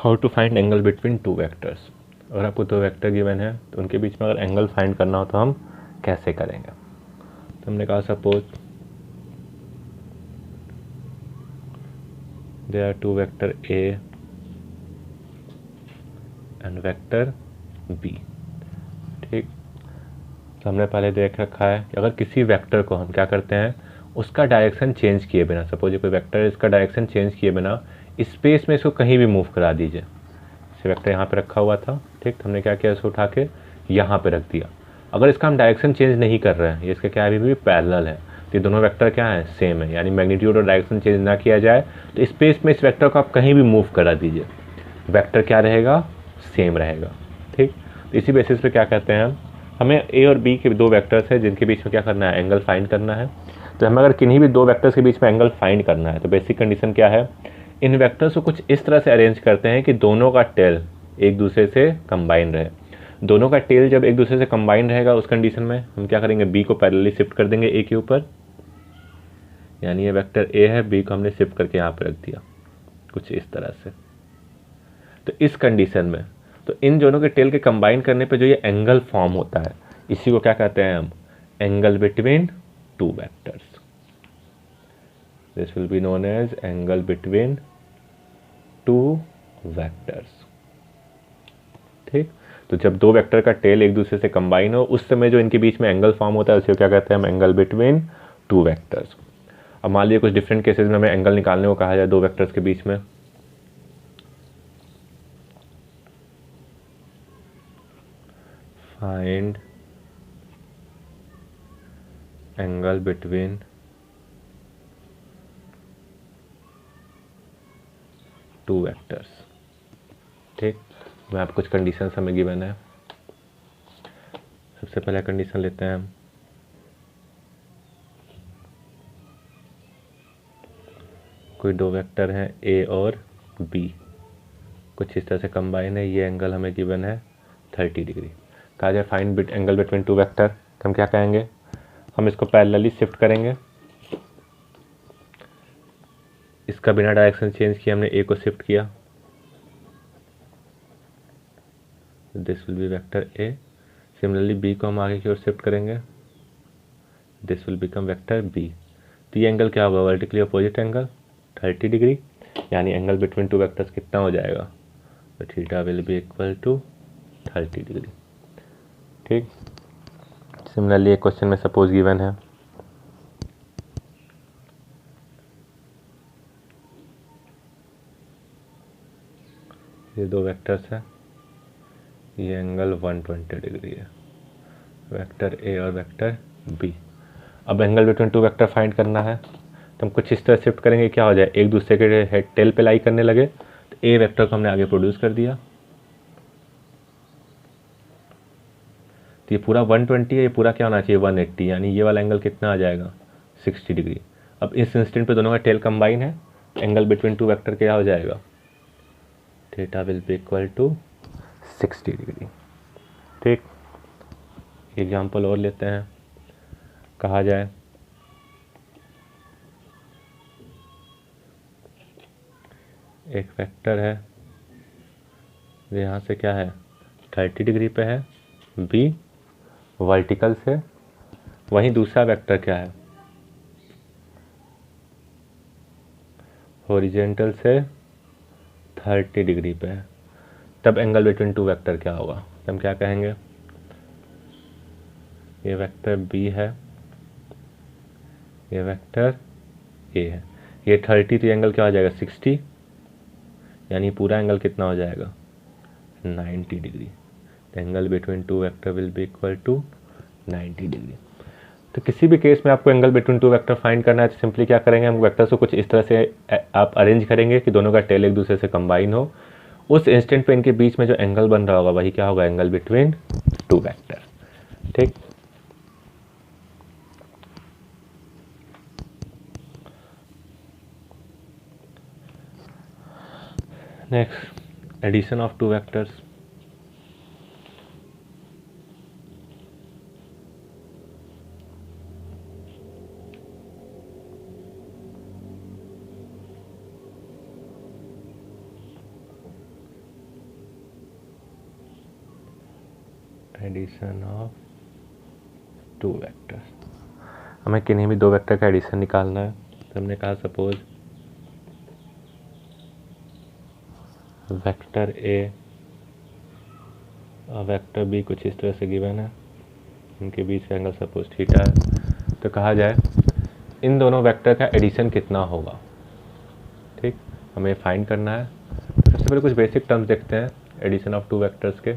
How to find angle between two vectors. अगर आपको दो वेक्टर गिवन है तो उनके बीच में अगर एंगल फाइंड करना हो तो हम कैसे करेंगे। तो हमने कहा suppose there are two vector a and vector b. ठीक, तो हमने पहले देख रखा है कि अगर किसी वेक्टर को हम क्या करते हैं, उसका डायरेक्शन चेंज किए बिना, सपोज ये कोई वेक्टर है, इसका डायरेक्शन चेंज किए बिना स्पेस में इसको कहीं भी मूव करा दीजिए। जैसे वेक्टर यहाँ पे रखा हुआ था, ठीक, तो हमने क्या किया, इसको उठा के यहाँ पे रख दिया। अगर इसका हम डायरेक्शन चेंज नहीं कर रहे हैं, ये इसका क्या है, अभी भी पैरेलल है, तो ये दोनों वेक्टर क्या है, सेम है, यानी मैग्नीट्यूड और डायरेक्शन चेंज ना किया जाए तो स्पेस में इस वेक्टर को आप कहीं भी मूव करा दीजिए, वेक्टर क्या रहेगा, सेम रहेगा। ठीक, तो इसी बेसिस पे क्या कहते हैं, हमें ए और बी के दो वेक्टर्स हैं जिनके बीच में क्या करना है, एंगल फाइंड करना है। तो हमें अगर किन्हीं भी दो वेक्टर्स के बीच में एंगल फाइंड करना है तो बेसिक कंडीशन क्या है, इन वेक्टर्स को कुछ इस तरह से अरेंज करते हैं कि दोनों का टेल एक दूसरे से कंबाइन रहे। दोनों का टेल जब एक दूसरे से कंबाइन रहेगा उस कंडीशन में हम क्या करेंगे, बी को पैरेलली शिफ्ट कर देंगे ए के ऊपर, यानी ये वेक्टर ए है, बी को हमने शिफ्ट करके यहाँ पर रख दिया कुछ इस तरह से। तो इस कंडीशन में तो इन दोनों के टेल के कंबाइन करने पे जो ये एंगल फॉर्म होता है, इसी को क्या कहते हैं हम, angle between two vectors. This will be known as angle between two vectors. ठीक, तो जब दो वेक्टर का टेल एक दूसरे से कंबाइन हो उस समय जो इनके बीच में एंगल फॉर्म होता है उसे क्या कहते हैं हम, एंगल बिटवीन टू वेक्टर्स। अब मान लीजिए कुछ डिफरेंट केसेस में हमें एंगल निकालने को कहा जाए दो वेक्टर्स के बीच में, find angle between two vectors. ठीक, मैं आपको कुछ कंडीशन हमें गिवन है। सबसे पहले कंडीशन लेते हैं हम, कोई दो वेक्टर हैं ए और बी, कुछ इस तरह से कंबाइन है, ये एंगल हमें गिवन है 30 डिग्री। कहा जाए find angle between two vector, तो हम क्या कहेंगे, हम इसको पैरेलली शिफ्ट करेंगे, इसका बिना डायरेक्शन चेंज किए हमने ए को शिफ्ट किया, this will be vector a. Similarly b को हम आगे की ओर शिफ्ट करेंगे, this will become vector b. तो ये एंगल क्या होगा, वर्टिकली अपोजिट एंगल 30 डिग्री, यानी एंगल बिटवीन टू वेक्टर्स कितना हो जाएगा, तो theta will be equal to 30 degree. ठीक, सिमिलरली एक क्वेश्चन में सपोज गिवन है, ये दो वेक्टर्स हैं, ये एंगल 120 डिग्री है, वेक्टर ए और वेक्टर बी। अब angle between two vector find करना है तो हम कुछ इस तरह शिफ्ट करेंगे, क्या हो जाए, एक दूसरे के हेड टेल पे लाई करने लगे, तो ए वेक्टर को हमने आगे प्रोड्यूस कर दिया, तो ये पूरा 120 है, ये पूरा क्या होना चाहिए 180, यानी ये वाला एंगल कितना आ जाएगा 60 डिग्री। अब इस इंस्टेंट पे दोनों का टेल कंबाइन है, एंगल बिटवीन टू वेक्टर क्या हो जाएगा, theta will be equal to 60 degree. ठीक, एग्जाम्पल और लेते हैं, कहा जाए एक वेक्टर है, यहाँ से क्या है 30 डिग्री पे है, बी वर्टिकल से, वहीं दूसरा वेक्टर क्या है हॉरिजॉन्टल से 30 डिग्री पे है। तब एंगल बिटवीन टू वेक्टर क्या होगा, तो हम क्या कहेंगे, ये वेक्टर बी है, ये वेक्टर ए है, ये 30, तो एंगल क्या हो जाएगा 60, यानी पूरा एंगल कितना हो जाएगा 90 degree. Angle between two vector will be equal to 90 degree. तो किसी भी केस में आपको angle between two vector find करना है तो सिंपली क्या करेंगे, हम वेक्टर्स को कुछ इस तरह से आप अरेंज करेंगे कि दोनों का टेल एक दूसरे से कंबाइन हो, उस इंस्टेंट पे इनके बीच में जो एंगल बन रहा होगा वही क्या होगा, एंगल बिटवीन टू वेक्टर। ठीक, next addition of two vectors. Addition of two vector, हमें किन्हीं भी दो वेक्टर का एडिशन निकालना है। तो हमने कहा सपोज वेक्टर ए और वेक्टर बी कुछ इस तरह से गिवन है, इनके बीच का एंगल सपोज थीटा है। तो कहा जाए इन दोनों वेक्टर का एडिशन कितना होगा। ठीक, हमें फाइंड करना है। तो सबसे पहले कुछ बेसिक टर्म्स देखते हैं एडिशन ऑफ टू वेक्टर्स के।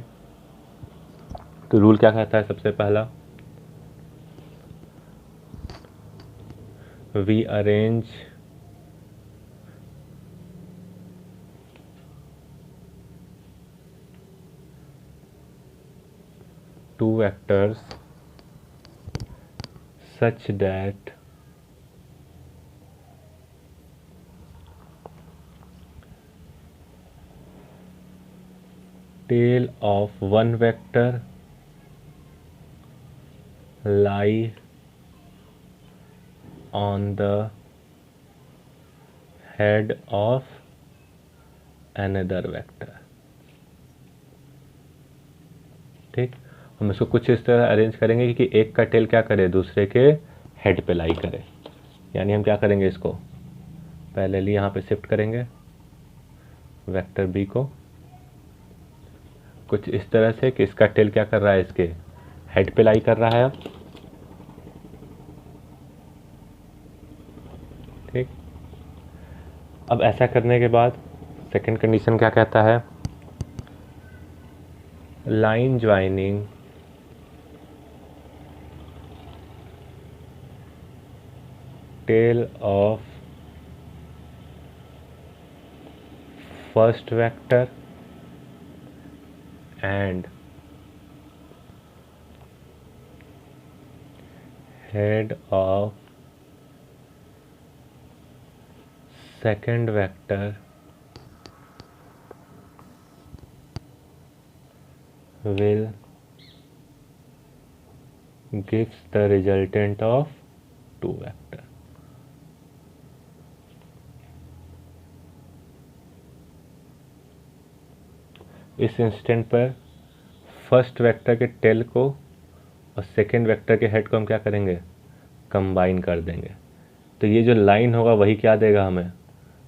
तो रूल क्या कहता है, सबसे पहला we arrange two vectors such that tail of one vector lie on the head of another vector। ठीक, हम इसको कुछ इस तरह अरेंज करेंगे कि एक का टेल क्या करे, दूसरे के हेड पे लाई करे। यानी हम क्या करेंगे, इसको पहले लिए यहाँ पे शिफ्ट करेंगे वेक्टर बी को कुछ इस तरह से कि इसका टेल क्या कर रहा है, इसके हेड पे लाई कर रहा है। अब ठीक, अब ऐसा करने के बाद सेकंड कंडीशन क्या कहता है, line joining tail of first vector and head of second vector will gives the resultant of two vector। इस इंस्टेंट पर फर्स्ट वेक्टर के टेल को और सेकेंड वेक्टर के हेड को हम क्या करेंगे, कंबाइन कर देंगे। तो ये जो लाइन होगा वही क्या देगा, हमें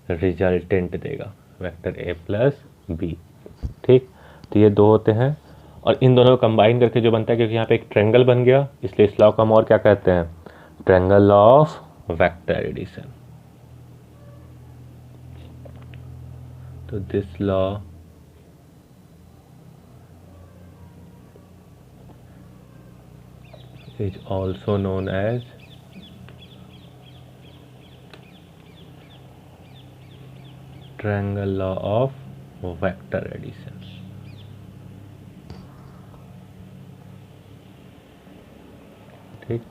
रिजल्टेंट देगा, वेक्टर ए प्लस बी। ठीक, तो ये दो होते हैं और इन दोनों को कंबाइन करके जो बनता है, क्योंकि यहाँ पे एक ट्रायंगल बन गया इसलिए इस लॉ को हम और क्या कहते हैं, ट्रायंगल ऑफ वेक्टर एडिशन। तो this law is also known as triangle law of vector addition। ठीक,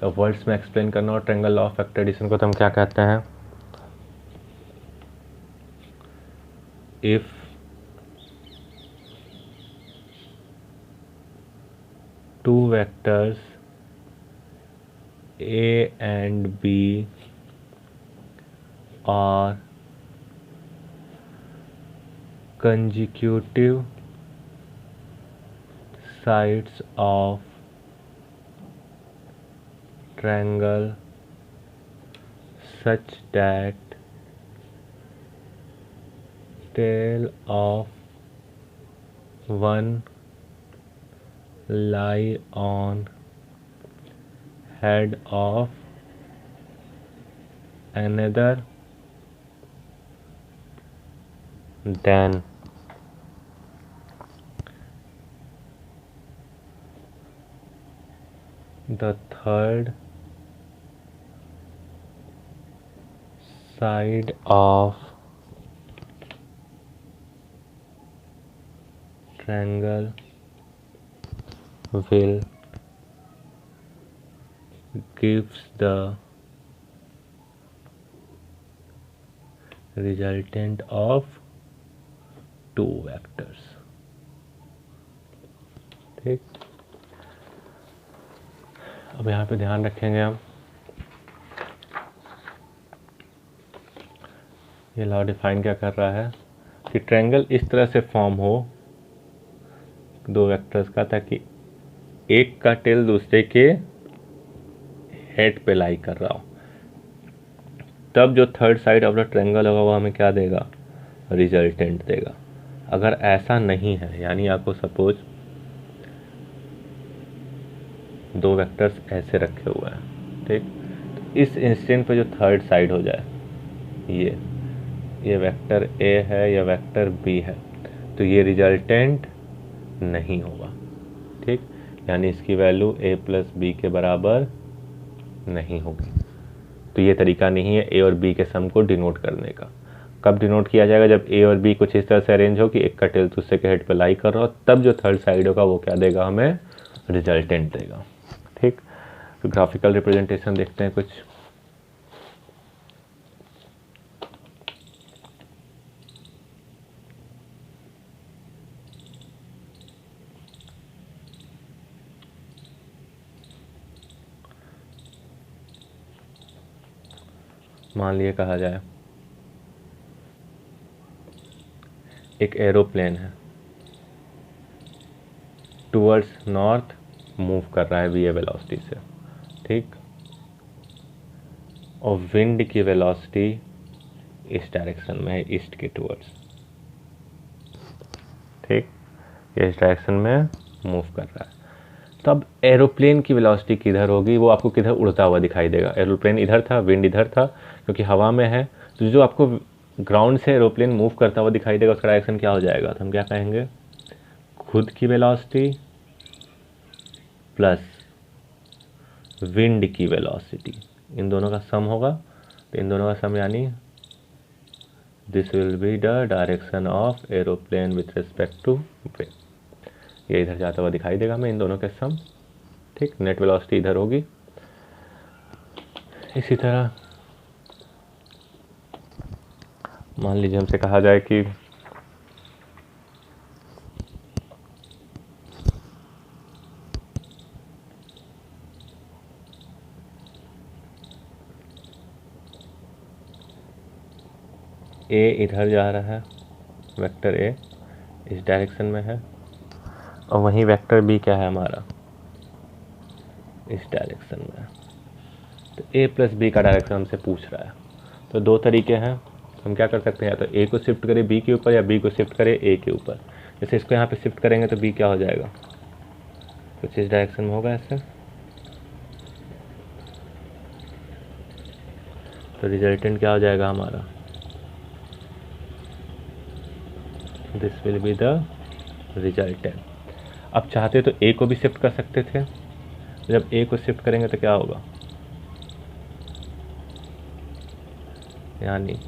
तो वर्ड्स में एक्सप्लेन करना और triangle law of vector addition को तो हम क्या कहते हैं, if two vectors A and B are consecutive sides of triangle such that tail of one lie on head of another, then the third side of triangle will gives the resultant of two vectors। ठीक, अब यहाँ पे ध्यान रखेंगे हम, ये law define क्या कर रहा है कि ट्रायंगल इस तरह से फॉर्म हो दो वेक्टर्स का, ताकि एक का टेल दूसरे के हेड पे लाई कर रहा हो, तब जो third side of the triangle होगा वो हमें क्या देगा, रिजल्टेंट देगा। अगर ऐसा नहीं है, यानी आपको सपोज दो वेक्टर्स ऐसे रखे हुए हैं, ठीक, तो इस इंस्टेंट पे जो थर्ड साइड हो जाए, ये वेक्टर ए है या वेक्टर बी है, तो ये रिजल्टेंट नहीं होगा, ठीक, यानी इसकी वैल्यू ए प्लस बी के बराबर नहीं होगी। तो ये तरीका नहीं है ए और बी के सम को डिनोट करने का। कब डिनोट किया जाएगा, जब ए और बी कुछ इस तरह से अरेंज हो कि एक का टेल दूसरे के हेड पर लाई कर रहा हो, तब जो थर्ड साइड होगा वो क्या देगा, हमें रिजल्टेंट देगा, ठीक। तो ग्राफिकल रिप्रेजेंटेशन देखते हैं कुछ। मान लिए कहा जाए एक एरोप्लेन है, टूवर्ड्स नॉर्थ मूव कर रहा है वी ए वेलोसिटी से, ठीक, और विंड की वेलोसिटी इस डायरेक्शन में है, ईस्ट के टूवर्ड्स, ठीक, ये इस डायरेक्शन में मूव कर रहा है। तब एरोप्लेन की वेलोसिटी किधर होगी, वो आपको किधर उड़ता हुआ दिखाई देगा। एरोप्लेन इधर था, विंड इधर था, क्योंकि हवा में है, तो जो आपको ग्राउंड से एरोप्लेन मूव करता हुआ दिखाई देगा उसका डायरेक्शन क्या हो जाएगा, तो हम क्या कहेंगे, खुद की वेलोसिटी प्लस विंड की वेलोसिटी, इन दोनों का सम होगा। तो इन दोनों का सम यानी this will be the direction of aeroplane with respect to wind, ये इधर जाता हुआ दिखाई देगा हमें, इन दोनों के सम, ठीक, नेट वेलोसिटी इधर होगी। इसी तरह मान लीजिए हमसे कहा जाए कि ए इधर जा रहा है, वेक्टर ए इस डायरेक्शन में है, और वहीं वेक्टर बी क्या है हमारा, इस डायरेक्शन में है। तो ए प्लस बी का डायरेक्शन हमसे पूछ रहा है। तो दो तरीके हैं, हम क्या कर सकते हैं, या तो ए को शिफ्ट करें बी के ऊपर या बी को शिफ्ट करें ए के ऊपर। जैसे इसको यहाँ पे शिफ्ट करेंगे तो बी क्या हो जाएगा, कुछ इस डायरेक्शन में होगा ऐसे, तो रिजल्टेंट क्या हो जाएगा हमारा, this will be the resultant. अब चाहते तो ए को भी शिफ्ट कर सकते थे, जब ए को शिफ्ट करेंगे तो क्या होगा, यानी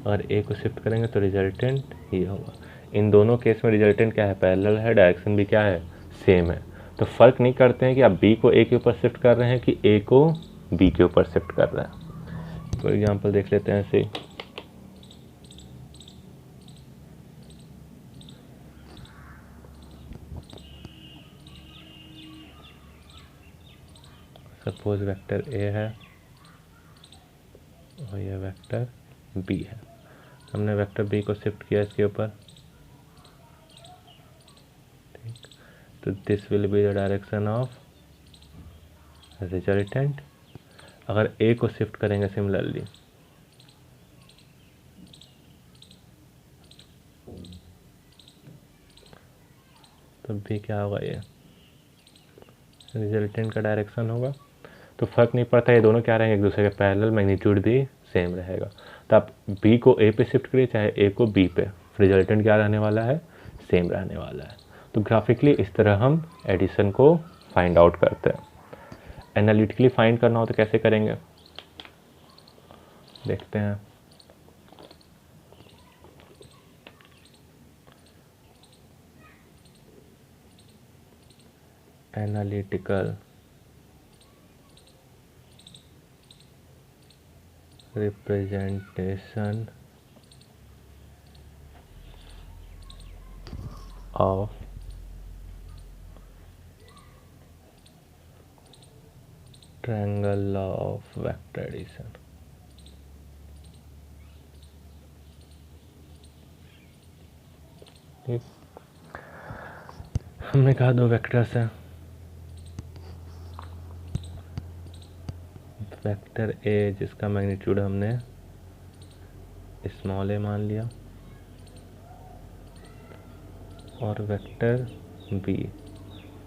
और ए को शिफ्ट करेंगे तो रिजल्टेंट ये होगा। इन दोनों केस में रिजल्टेंट क्या है, पैरेलल है, डायरेक्शन भी क्या है, सेम है। तो फर्क नहीं करते हैं कि आप बी को ए के ऊपर शिफ्ट कर रहे हैं कि ए को बी के ऊपर शिफ्ट कर रहे हैं। फॉर एग्जांपल देख लेते हैं ऐसे, सपोज वेक्टर ए है और यह वेक्टर बी है, हमने वेक्टर बी को शिफ्ट किया इसके ऊपर, ठीक, तो this will be the direction of resultant. अगर ए को शिफ्ट करेंगे सिमिलरली, तो बी क्या होगा, ये रिजल्टेंट का डायरेक्शन होगा। तो फर्क नहीं पड़ता, ये दोनों क्या रहेंगे, एक दूसरे के पैरेलल, मैग्नीट्यूड भी सेम रहेगा। तो आप बी को ए पे शिफ्ट करिए चाहे ए को बी पे, रिजल्टेंट क्या रहने वाला है, सेम रहने वाला है। तो ग्राफिकली इस तरह हम एडिशन को फाइंड आउट करते हैं। एनालिटिकली फाइंड करना हो तो कैसे करेंगे, देखते हैं। Analytical representation of triangle law of vector addition. ठीक, हमने कहा दो वेक्टर्स हैं, वेक्टर ए जिसका मैग्नीट्यूड हमने स्मॉल ए मान लिया और वेक्टर बी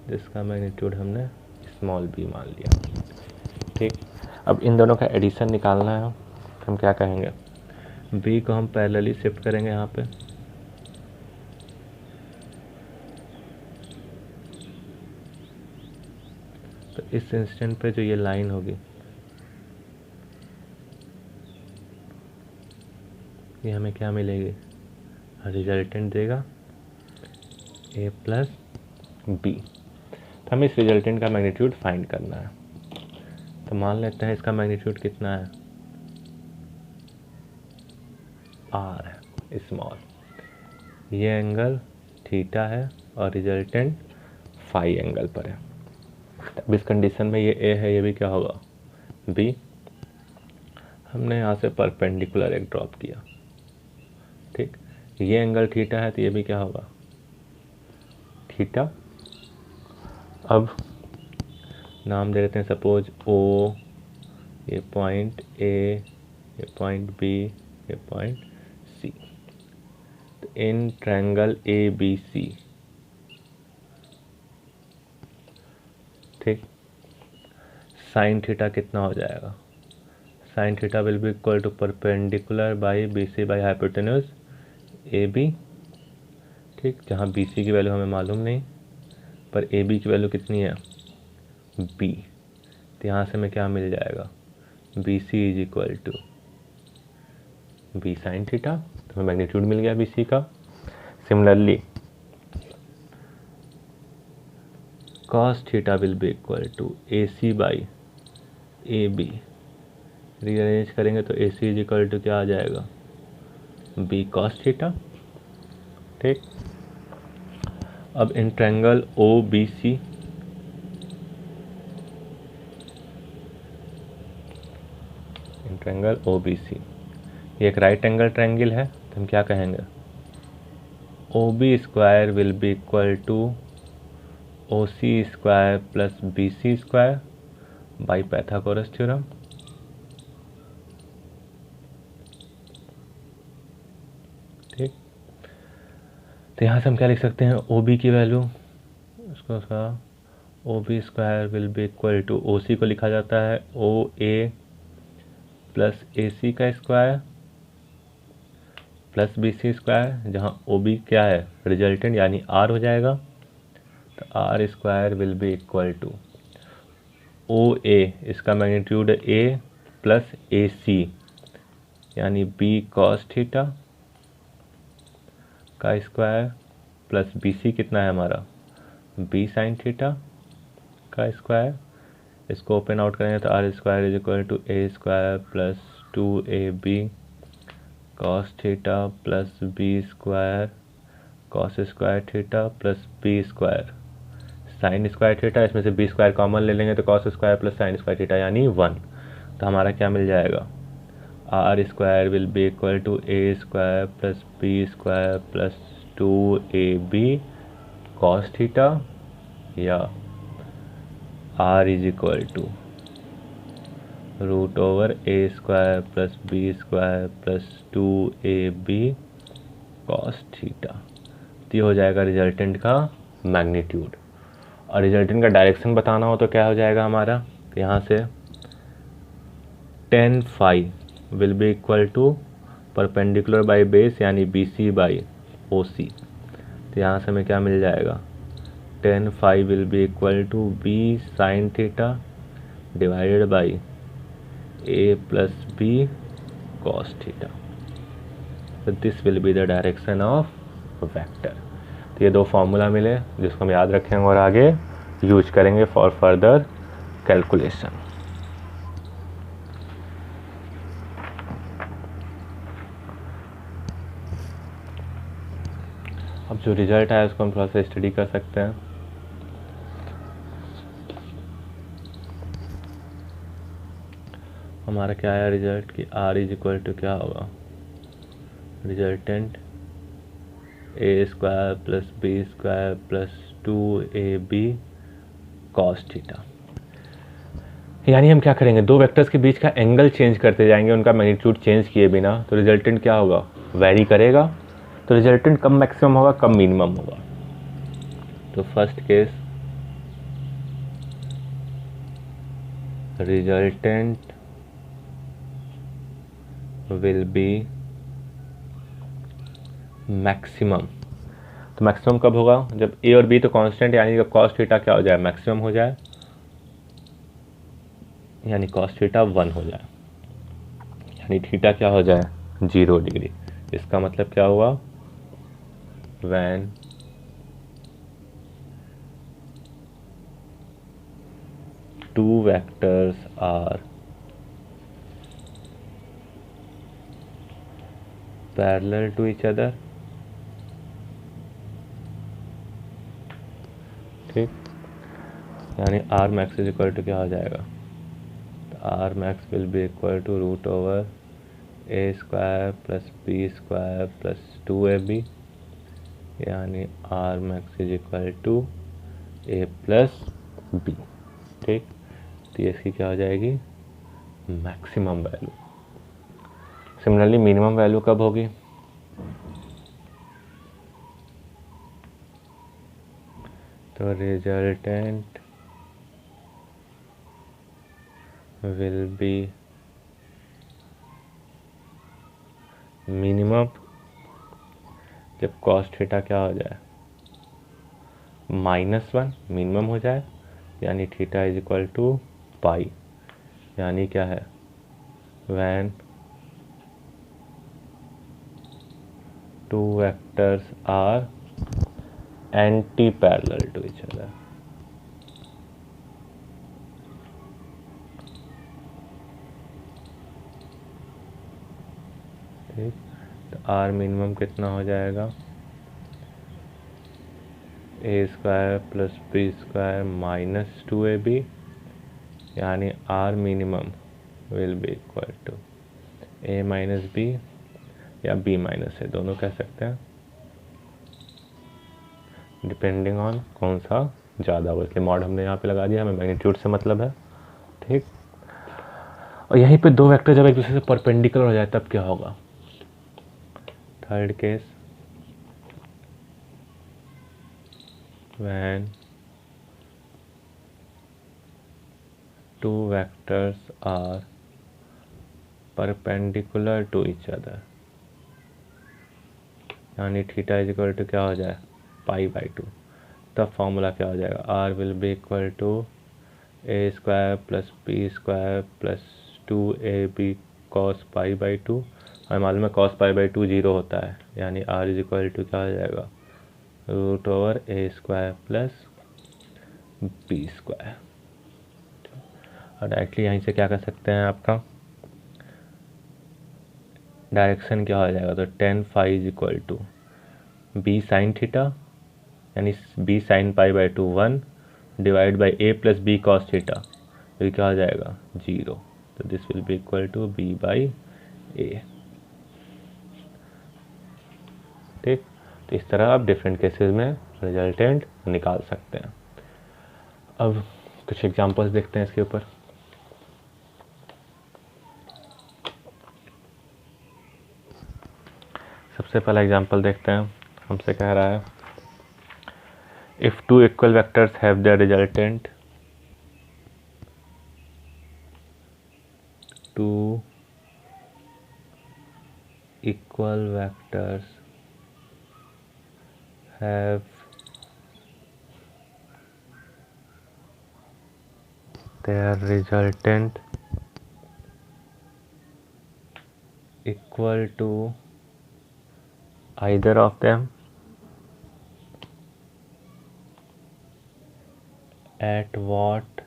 जिसका मैग्नीट्यूड हमने स्मॉल बी मान लिया। ठीक, अब इन दोनों का एडिशन निकालना है। हम क्या कहेंगे, बी को हम पैरेलली शिफ्ट करेंगे यहाँ पे, तो इस इंस्टेंट पे जो ये लाइन होगी ये हमें क्या मिलेगी, रिजल्टेंट देगा ए प्लस बी। तो हमें इस रिजल्टेंट का मैग्नीट्यूड फाइंड करना है। तो मान लेते हैं इसका मैग्नीट्यूड कितना है, आर है स्मॉल, ये एंगल थीटा है और रिजल्टेंट फाई एंगल पर है। अब इस कंडीशन में ये ए है, ये भी क्या होगा बी। हमने यहाँ से परपेंडिकुलर एक ड्रॉप किया। ठीक, ये एंगल थीटा है तो ये भी क्या होगा थीटा। अब नाम दे देते हैं सपोज ओ, ये पॉइंट ए, ये पॉइंट बी, ये पॉइंट सी। तो in triangle A B C, ठीक, साइन थीटा कितना हो जाएगा, sine theta will be equal to perpendicular by B C by hypotenuse A B. ठीक, जहाँ बी सी की वैल्यू हमें मालूम नहीं पर ए बी की वैल्यू कितनी है बी, तो यहाँ से हमें क्या मिल जाएगा B C is equal to B sine theta. तो हमें मैग्नीट्यूड मिल गया बी सी का। Similarly cos theta will be equal to A C by A B. Rearrange करेंगे तो A C is equal to क्या आ जाएगा बी cos थीटा। ठीक, अब in triangle O B C, in triangle O B C ये एक right angle triangle है, तो हम क्या कहेंगे O B square will be equal to O C square plus B C square by Pythagoras theorem. ठीक, तो यहाँ से हम क्या लिख सकते हैं ओ बी की वैल्यू, उसको O B square will be equal to O C को लिखा जाता है ओ ए प्लस ए सी का square plus B C square, जहाँ ओ बी क्या है रिजल्टेंट यानी आर हो जाएगा। तो R square will be equal to O A, इसका magnitude A plus A C यानी बी कॉस थीटा का स्क्वायर प्लस बी सी कितना है हमारा बी साइन थीटा का स्क्वायर। इसको ओपन आउट करेंगे तो R square is equal to A square plus 2ab cos theta plus B square cos square theta plus B square sine square theta. इसमें से B square common ले लेंगे तो cos square plus sine square theta यानी 1। तो हमारा क्या मिल जाएगा R square will be equal to A square plus B square plus 2ab cos theta, या R is equal to root over A square plus B square plus 2ab cos theta. तो ये हो जाएगा रिजल्टेंट का magnitude. और resultant का direction बताना हो तो क्या हो जाएगा हमारा, तो यहाँ से tan phi will be equal to perpendicular by base यानी B C by O C. तो यहाँ से हमें क्या मिल जाएगा tan phi will be equal to B sine theta divided by A plus B cos theta. तो this will be the direction of vector. तो ये दो फॉर्मूला मिले जिसको हम याद रखेंगे और आगे यूज करेंगे फॉर फर्दर कैलकुलेशन। अब जो रिजल्ट आया उसको हम थोड़ा सा स्टडी कर सकते हैं। हमारा क्या आया रिजल्ट कि R इज इक्वल टू क्या होगा resultant A square plus B square plus 2ab cos theta. यानी हम क्या करेंगे, दो वेक्टर्स के बीच का एंगल चेंज करते जाएंगे उनका मैग्नीट्यूड चेंज किए बिना, तो रिजल्टेंट क्या होगा, वेरी करेगा। तो रिजल्टेंट कब मैक्सिमम होगा, कब मिनिमम होगा। तो first case resultant will B maximum. तो मैक्सिमम कब होगा, जब ए और बी तो कांस्टेंट, यानी जब कॉस थीटा क्या हो जाए, मैक्सिमम हो जाए, यानी कॉस थीटा 1 हो जाए, यानी थीटा क्या हो जाए, 0 डिग्री। इसका मतलब क्या हुआ, when two vectors are parallel to each other, ठीक, यानी R max is equal to क्या हो जाएगा, R max will be equal to root over A square plus B square plus 2ab, यानी R max is equal to A plus B, ठीक। तो ये इसकी क्या हो जाएगी, maximum value. Similarly minimum value कब होगी, तो रिजल्टेंट विल बी मिनिमम जब कॉस थीटा क्या हो जाए, -1 मिनिमम हो जाए, यानी theta is equal to pi, यानी क्या है, when two vectors are anti parallel to each other. ठीक, तो आर मिनिमम कितना हो जाएगा, A square plus B square minus 2ab, यानी R minimum will be equal to A minus B या बी माइनस ए, दोनों कह सकते हैं, डिपेंडिंग ऑन कौन सा ज़्यादा हो, इसलिए मॉड हमने यहाँ पे लगा दिया, हमें मैग्नीट्यूड से मतलब है, ठीक। और यहीं पे दो वेक्टर जब एक दूसरे से परपेंडिकुलर हो जाए तब क्या होगा, third case when two vectors are perpendicular to each other, यानी थीटा इज इक्वल टू क्या हो जाए, π/2, तब फॉर्मूला क्या हो जाएगा, R will be equal to A square plus B square plus 2ab cos π/2। हमें मालूम है कॉस π/2 0 होता है, यानी आर इज इक्वल टू क्या हो जाएगा, root over A square plus B square. और डायरेक्टली यहीं से क्या कर सकते हैं, आपका डायरेक्शन क्या हो जाएगा, तो tan phi is equal to B sine theta, यानी B sine π/2 1 divide by A plus B cos theta, तो क्या हो जाएगा 0, तो this will be equal to B by A, ठीक। तो इस तरह आप डिफरेंट केसेस में रिजल्टेंट निकाल सकते हैं। अब कुछ एग्जांपल्स देखते हैं इसके ऊपर। सबसे पहला एग्जांपल देखते हैं, हमसे कह रहा है if two equal vectors have their resultant, two equal vectors have their resultant equal to either of them at what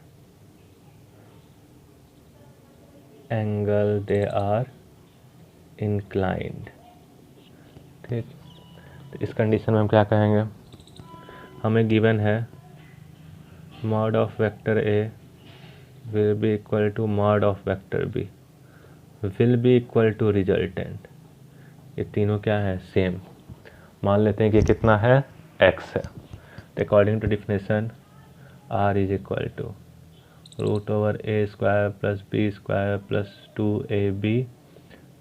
angle they are inclined, ठीक। तो इस कंडीशन में हम क्या कहेंगे, हमें गिवन है mod of vector A will be equal to mod of vector B will be equal to resultant, ये तीनों क्या है, सेम। मान लेते हैं कि कितना है, x है। तो according to definition r is equal to √a² plus b² plus 2ab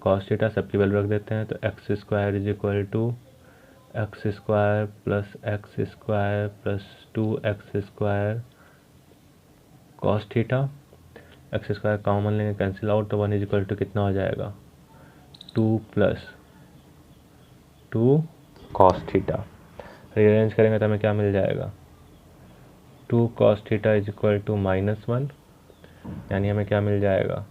cos theta, सबकी वैल्यू रख देते हैं। तो x² is equal to x² plus x² plus 2x² cos theta. x² common लेंगे, कैंसिल आउट, तो 1 इज इक्वल टू कितना हो जाएगा, 2 प्लस 2 cos थीटा। रीअरेंज करेंगे तो हमें क्या मिल जाएगा, 2 cos theta is equal to -1, यानी हमें क्या मिल जाएगा,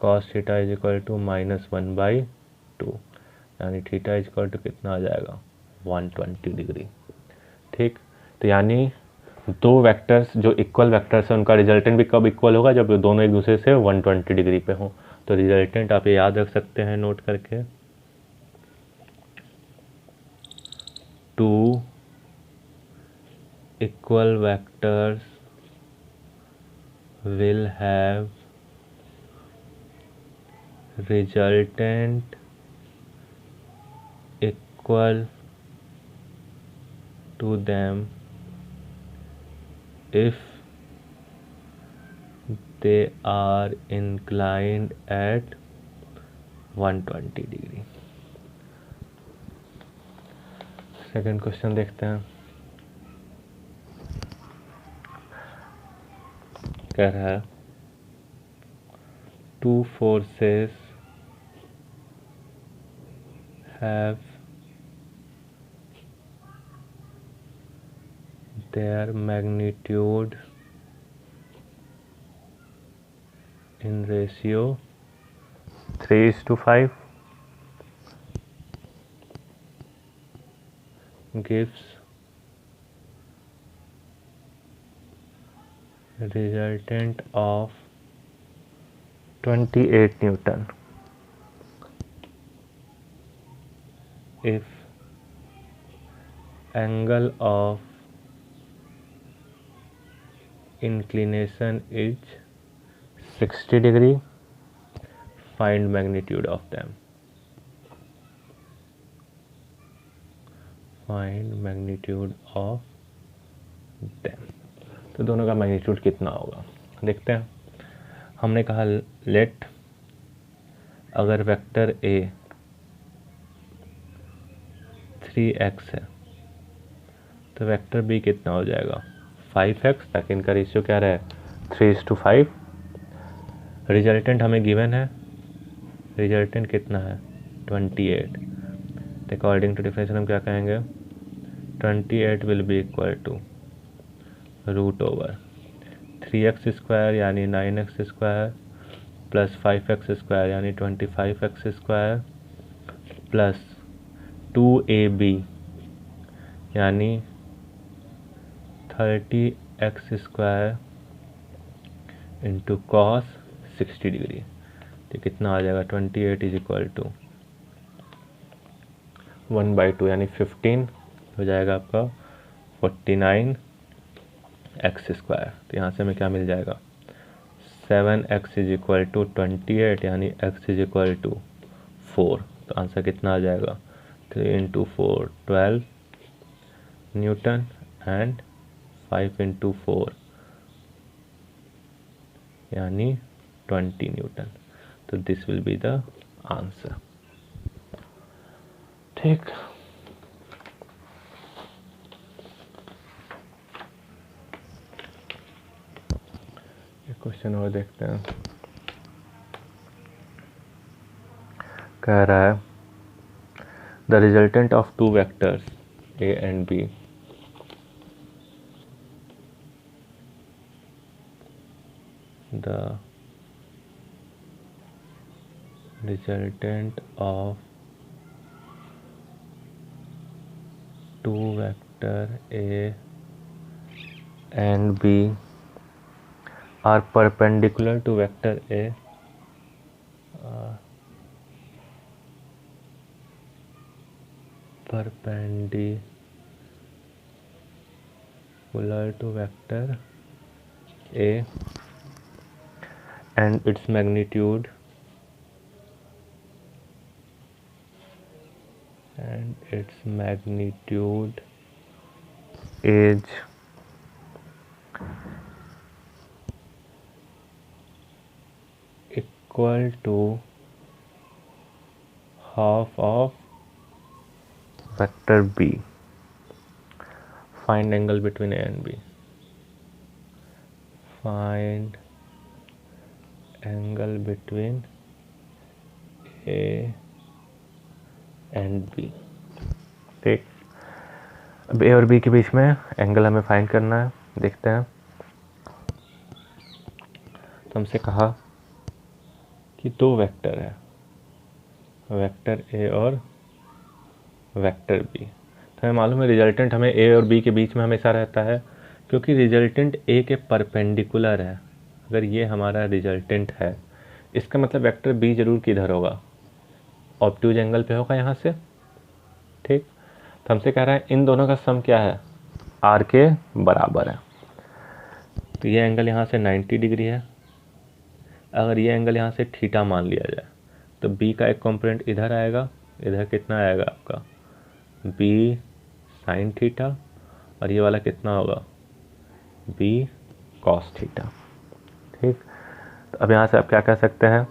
cos theta is equal to -1/2, यानी थीटा इज इक्वल टू कितना आ जाएगा, 120 डिग्री। ठीक, तो यानी दो वेक्टर्स जो इक्वल वेक्टर्स हैं उनका रिजल्टेंट भी कब इक्वल होगा, जब दोनों एक दूसरे से 120 डिग्री पे हों। तो रिजल्टेंट आप ये याद रख सकते हैं नोट करके, 2 equal vectors will have resultant equal to them if they are inclined at 120 degree. Second question देखते हैं, कह रहा है 2 forces have their magnitude in ratio 3:5 gives resultant of 28 Newton if angle of inclination is 60 degree, find magnitude of them, find magnitude of them। तो दोनों का magnitude कितना होगा देखते हैं। हमने कहा लेट, अगर वेक्टर a 3x है तो वेक्टर b कितना हो जाएगा, 5x, ताकि इनका रेशियो क्या रहे, 3:5। रिजल्टेंट हमें गिवन है, रिजल्टेंट कितना है, 28। तो अकॉर्डिंग टू डिफिनेशन हम क्या कहेंगे, 28 will be equal to √3x² यानी 9x² प्लस 5x² यानी 25x² प्लस 2ab यानी 30x² इंटू cos 60 डिग्री। तो कितना आ जाएगा, 28 इज इक्वल टू 1/2 यानी 15 हो जाएगा आपका 49x²। तो यहाँ से हमें क्या मिल जाएगा, 7x इज इक्वल टू 28 यानी x इज इक्वल टू 4। तो आंसर कितना आ जाएगा, 3 × 4 12 न्यूटन एंड 5 × 4 यानी 20 न्यूटन। तो this will be the answer. ठीक, एक क्वेश्चन और देखते हैं। कह रहा है the resultant of two vectors a and b the resultant of two vector a and b are perpendicular to vector a, perpendicular to vector a and its magnitude and its magnitude is equal to half of vector B. Find angle between A and B. Find angle between A and B. ठीक, अब ए और B के बीच में angle हमें find करना है। देखते हैं, तो हमसे कहा कि दो वेक्टर है, वेक्टर ए और वेक्टर बी। तो हमें मालूम है रिजल्टेंट हमें ए और बी के बीच में हमेशा रहता है, क्योंकि रिजल्टेंट ए के परपेंडिकुलर है। अगर ये हमारा रिजल्टेंट है, इसका मतलब वेक्टर बी जरूर किधर होगा, ऑब्ट्यूज एंगल पे होगा यहाँ से। ठीक, तो हमसे कह रहा है इन दोनों का सम क्या है, आर के बराबर है। तो ये एंगल यहाँ से 90 डिग्री है। अगर ये एंगल यहाँ से थीटा मान लिया जाए, तो बी का एक कंपोनेंट इधर आएगा, इधर कितना आएगा आपका बी साइन थीटा, और ये वाला कितना होगा बी कॉस थीटा। ठीक, तो अब यहाँ से आप क्या कह सकते हैं,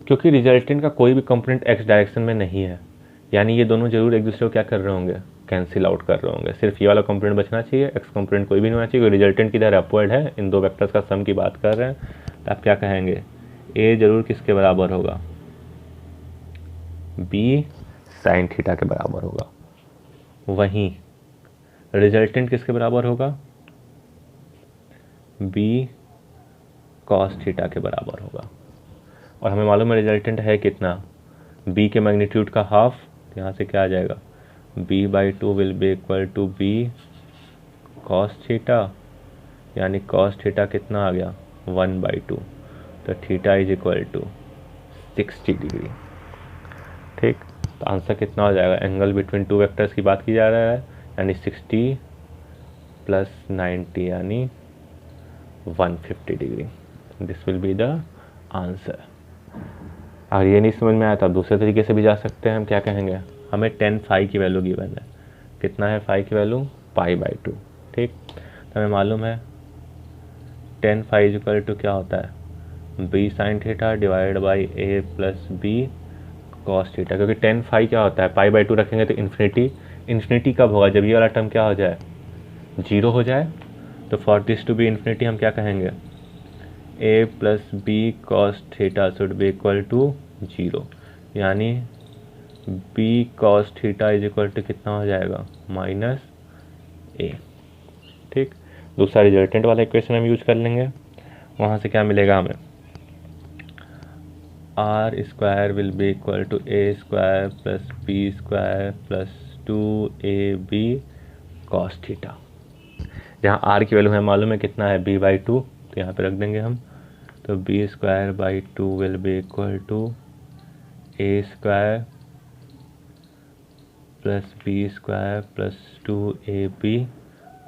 क्योंकि रिजल्टेंट का कोई भी कंपोनेंट एक्स डायरेक्शन में नहीं है, यानी ये दोनों जरूर एक दूसरे को क्या कर रहे होंगे, कैंसिल आउट कर रहे होंगे। सिर्फ ये वाला कंपोनेंट बचना चाहिए, एक्स कंपोनेंट कोई भी नहीं होना चाहिए, रिजल्टेंट किधर अपवर्ड है, इन दो वेक्टर्स का सम की बात कर रहे हैं। तो आप क्या कहेंगे, ए जरूर किसके बराबर होगा, बी साइन थीटा के बराबर होगा। वहीं रिजल्टेंट किसके बराबर होगा, बी कॉस थीटा के बराबर होगा। और हमें मालूम है रिजल्टेंट है कितना, b के मैग्नीट्यूड का हाफ। यहाँ से क्या आ जाएगा, b/2 will be equal to B cos theta, यानी कॉस थीटा कितना आ गया 1/2। तो theta is equal to 60 degree. ठीक, तो आंसर कितना हो जाएगा, एंगल बिटवीन टू वेक्टर्स की बात की जा रहा है, यानी 60 + 90 यानी 150 degree. This will be the answer. अगर ये नहीं समझ में आया तो आप दूसरे तरीके से भी जा सकते हैं। हम क्या कहेंगे, हमें 10 फाई की वैल्यू गिवन है, कितना है फाई की वैल्यू π/2। ठीक, तो हमें मालूम है 10 फाई इक्वल टू क्या होता है B sine theta divide by A plus B cos theta. क्योंकि 10 फाई क्या होता है, π/2 रखेंगे तो इन्फिनिटी कब होगा, जब ये वाला टर्म क्या हो जाए 0 हो जाए। तो for this to be infinity हम क्या कहेंगे, A plus B cos theta should be equal to 0, यानी B cos theta is equal to कितना हो जाएगा -a। ठीक, दूसरा रिजल्टेंट वाला इक्वेशन हम यूज कर लेंगे। वहाँ से क्या मिलेगा हमें, r² will be equal to a² plus b² plus 2ab cos theta. जहाँ r की वैल्यू हमें मालूम है कितना है b/2, तो यहाँ पे रख देंगे हम। तो b²/2 will be equal to a² plus b² plus 2ab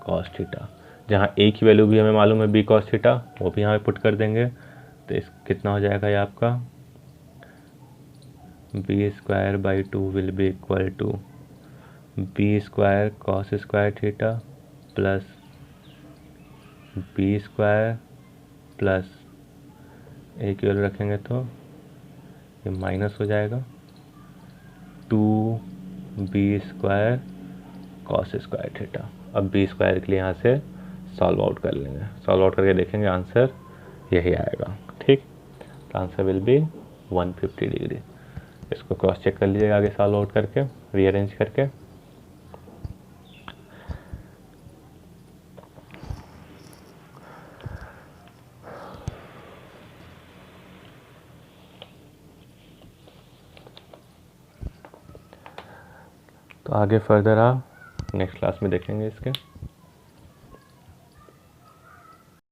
cos theta. जहाँ a की वैल्यू भी हमें मालूम है b कॉस थीटा, वो भी यहाँ पे पुट कर देंगे। तो इस कितना हो जाएगा ये आपका b²/2 will be equal to b² cos² theta plus b² plus a की वैल्यू रखेंगे तो ये माइनस हो जाएगा 2b² cos² थीटा। अब b² के लिए यहाँ से सॉल्व आउट कर लेंगे, सॉल्व आउट करके देखेंगे आंसर यही आएगा। ठीक, तो आंसर विल बी 150 डिग्री। इसको क्रॉस चेक कर लीजिएगा आगे सॉल्व आउट करके, रीअरेंज करके। तो आगे फर्दर आप नेक्स्ट क्लास में देखेंगे इसके।